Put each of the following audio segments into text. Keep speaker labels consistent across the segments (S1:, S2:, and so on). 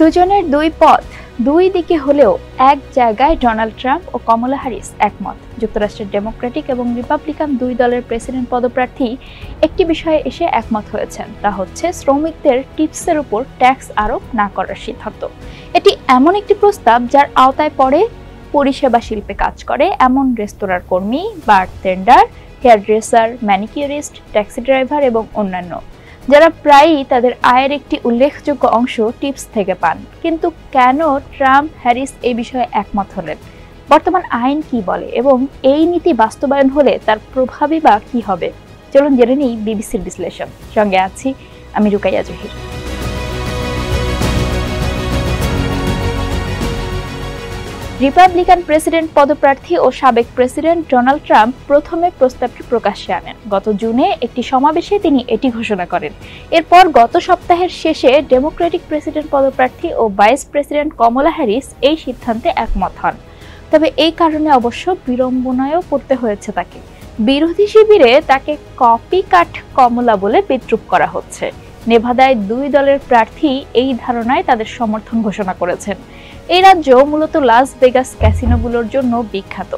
S1: দুজনের দুই পথ, দুই দিকে হলেও এক জায়গায় ডোনাল্ড ট্রাম্প ও কমলা হ্যারিস একমত। যুক্তরাষ্ট্রের ডেমোক্রেটিক এবং রিপাবলিকান দুই দলের প্রেসিডেন্ট পদপ্রার্থী একটি বিষয়ে এসে একমত হয়েছেন, তা হচ্ছে শ্রমিকদের টিপসের উপর ট্যাক্স আরোপ না করার সিদ্ধান্ত। এটি এমন একটি প্রস্তাব যার আওতায় পড়ে পরিষেবা শিল্পে কাজ করে এমন রেস্তোরাঁর কর্মী, বারটেন্ডার, হেয়ারড্রেসার, ম্যানিকিউরিস্ট, ট্যাক্সি ড্রাইভার এবং অন্যান্য, যারা প্রায়ই তাদের আয়ের একটি উল্লেখযোগ্য অংশ টিপস থেকে পান। কিন্তু কেন ট্রাম্প হ্যারিস এই বিষয়ে একমত হলেন? বর্তমান আইন কি বলে এবং এই নীতি বাস্তবায়ন হলে তার প্রভাবই বা কি হবে? চলুন জেনে নিই বিবিসির বিশ্লেষণ। সঙ্গে আছি আমি রুকাইয়া জহির। রিপাবলিকান প্রেসিডেন্ট পদপ্রার্থী ও সাবেক প্রেসিডেন্ট ডোনাল্ড ট্রাম্প প্রথমে প্রস্তাবটি প্রকাশ্যে আনেন। গত জুনে একটি সমাবেশে তিনি এটি ঘোষণা করেন। এরপর গত সপ্তাহের শেষে ডেমোক্রেটিক প্রেসিডেন্ট পদপ্রার্থী ও ভাইস প্রেসিডেন্ট কমলা হ্যারিস এই সিদ্ধান্তে একমত হন। তবে এই কারণে অবশ্য বিড়ম্বনায়ও পড়তে হয়েছে তাকে। বিরোধী শিবিরে তাকে কপি কাট কমলা বলে বিদ্রূপ করা হচ্ছে। নেভাদায় দুই দলের প্রার্থী এই ধারণায় তাদের সমর্থন ঘোষণা করেছেন। এই রাজ্য মূলত লাস ভেগাস ক্যাসিনোগুলোর জন্য বিখ্যাত।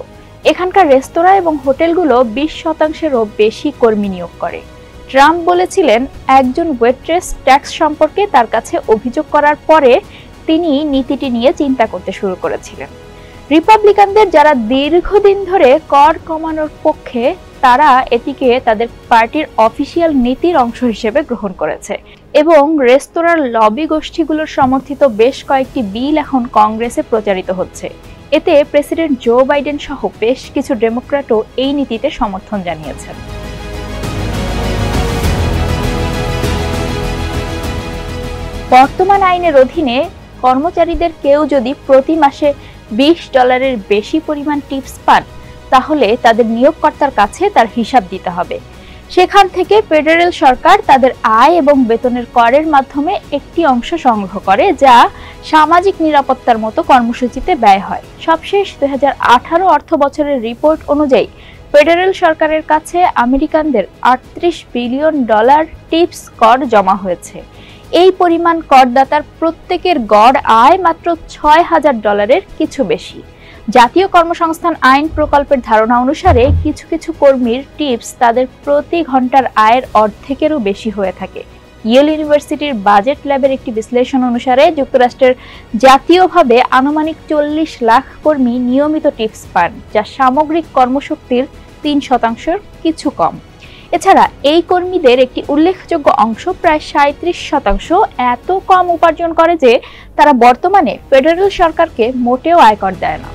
S1: এখানকার রেস্তোরাঁ এবং হোটেলগুলো 20%-এরও বেশি কর্মী নিয়োগ করে। ট্রাম্প বলেছিলেন, একজন ওয়েট্রেস ট্যাক্স সম্পর্কে তার কাছে অভিযোগ করার পরে তিনি নীতিটি নিয়ে চিন্তা করতে শুরু করেছিলেন। রিপাবলিকানদের যারা দীর্ঘদিন ধরে কর কমানোর পক্ষে, তারা এটিকে তাদের পার্টির অফিসিয়াল নীতির অংশ হিসেবে গ্রহণ করেছে এবং রেস্তোরাঁর লবি গোষ্ঠীগুলোর সমর্থিত বেশ কয়েকটি বিল এখন কংগ্রেসে প্রচারিত হচ্ছে। এতে প্রেসিডেন্ট জো বাইডেন সহ বেশ কিছু ডেমোক্র্যাটও এই নীতিতে সমর্থন জানিয়েছেন। বর্তমান আইনের অধীনে কর্মচারীদের কেউ যদি প্রতি মাসে $20 বেশি পরিমাণ টিপস পান, তাহলে তাদের নিয়োগকর্তার কাছে তার হিসাব দিতে হবে। সেখান থেকে ফেডারেল সরকার তাদের আয় এবং বেতনের করের মাধ্যমে একটি অংশ সংগ্রহ করে, যা সামাজিক নিরাপত্তার মতো কর্মসূচিতে ব্যয় হয়। সবশেষ 2018 অর্থ বছরের রিপোর্ট অনুযায়ী ফেডারেল সরকারের কাছে আমেরিকানদের $38 বিলিয়ন টিপস কর জমা হয়েছে। এই পরিমাণ করদাতার প্রত্যেকের গড় আয় মাত্র $6,000-এর কিছু বেশি। জাতীয় কর্মসংস্থান আইন প্রকল্পের ধারণা অনুসারে কিছু কিছু কর্মীর টিপস তাদের প্রতি ঘন্টার আয়ের অর্ধেকেরও বেশি হয়ে থাকে। ইয়েল ইউনিভার্সিটির বাজেট ল্যাবের একটি বিশ্লেষণ অনুসারে যুক্তরাষ্ট্রের জাতীয়ভাবে আনুমানিক 40 লাখ কর্মী নিয়মিত টিপস পান, যা সামগ্রিক কর্মশক্তির 3%-এর কিছু কম। এছাড়া এই কর্মীদের একটি উল্লেখযোগ্য অংশ, প্রায় 37%, এত কম উপার্জন করে যে তারা বর্তমানে ফেডারেল সরকারকে মোটেও আয়কর দেয় না।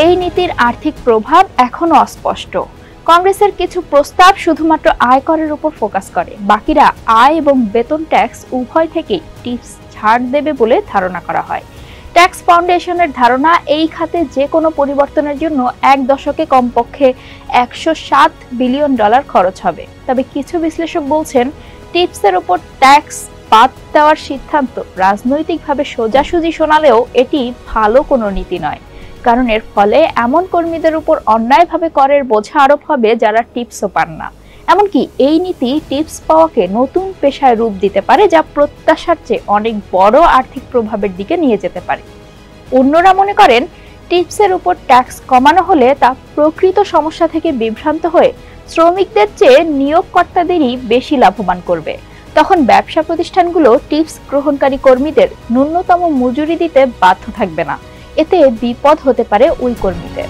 S1: এই নীতির আর্থিক প্রভাব এখনো অস্পষ্ট। কংগ্রেসের কিছু প্রস্তাব শুধুমাত্র আয়করের উপর ফোকাস করে, বাকিরা আয় এবং বেতন ট্যাক্স উভয় থেকেই টিপস ছাড় দেবে বলে ধারণা করা হয়। ট্যাক্স ফাউন্ডেশনের ধারণা, এই খাতে যে কোনো পরিবর্তনের জন্য 1 দশকে কমপক্ষে $107 বিলিয়ন খরচ হবে। তবে কিছু বিশ্লেষক বলছেন, টিপসের উপর ট্যাক্স বাদ দেওয়ার সিদ্ধান্ত রাজনৈতিকভাবে সোজাসুজি শোনালেও এটি ভালো কোনো নীতি নয়, কারণ এর ফলে এমন কর্মীদের উপর অন্যায়ভাবে করের বোঝা আরোপ হবে যারা টিপসও পান না। এমনকি এই নীতি টিপস পাওয়াকে নতুন পেশায় রূপ দিতে পারে, যা প্রত্যাশার চেয়ে অনেক বড় আর্থিক প্রভাবের দিকে নিয়ে যেতে পারে। অন্যরা মনে করেন, টিপসের উপর ট্যাক্স কমানো হলে তা প্রকৃত সমস্যা থেকে বিভ্রান্ত হয়ে শ্রমিকদের চেয়ে নিয়োগকর্তাদেরই বেশি লাভবান করবে। তখন ব্যবসা প্রতিষ্ঠানগুলো টিপস গ্রহণকারী কর্মীদের ন্যূনতম মজুরি দিতে বাধ্য থাকবে না। এতে বিপদ হতে পারে ওই কর্মীদের।